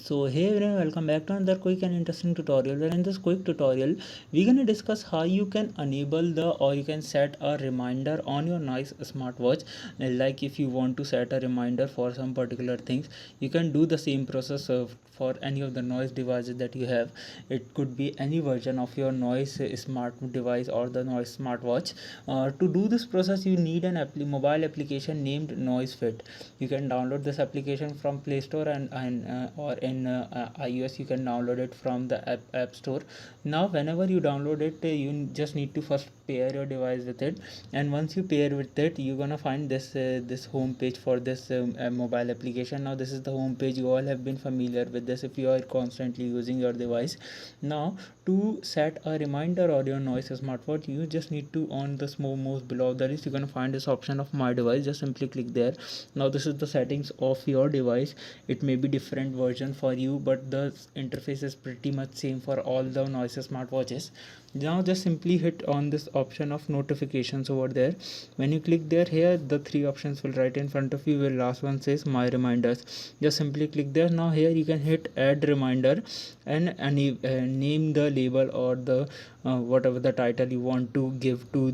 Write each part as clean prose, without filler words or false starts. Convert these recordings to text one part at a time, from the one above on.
So hey everyone, welcome back to another quick and interesting tutorial. Where in this quick tutorial we're gonna discuss how you can enable or you can set a reminder on your Noise smartwatch. Like if you want to set a reminder for some particular things, you can do the same process for any of the Noise devices that you have. It could be any version of your Noise smart device or the Noise smartwatch. To do this process you need an mobile application named Noise Fit. You can download this application from Play Store and or in iOS you can download it from the app store. Now whenever you download it, you just need to first pair your device with it, and once you pair with it you're gonna find this home page for this mobile application. Now this is the home page. You all have been familiar with this if you are constantly using your device. Now to set a reminder on your Noise smartwatch, you just need to, on the most below the list, you're gonna find this option of my device. Just simply click there. Now this is the settings of your device. It may be different version for you, but the interface is pretty much same for all the Noise smartwatches. Now just simply hit on this option of notifications over there. When you click there, here the three options will right in front of you, where last one says my reminders. Just simply click there. Now here you can hit add reminder and name the label or the whatever the title you want to give to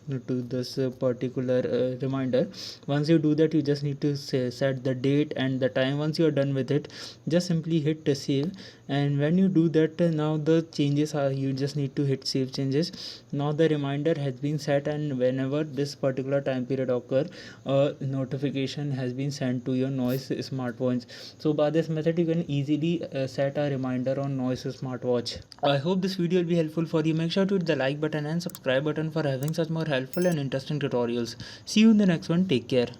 this particular reminder. Once you do that, you just need to set the date and the time. Once you are done with it, just simply hit save. And when you do that, now the changes are, you just need to hit save changes. Now the reminder has been set, and whenever this particular time period occur, a notification has been sent to your Noise smartwatch. So by this method you can easily set a reminder on Noise smartwatch. I hope this video will be helpful for you. Make sure to hit the like button and subscribe button for having such more helpful and interesting tutorials. See you in the next one. Take care.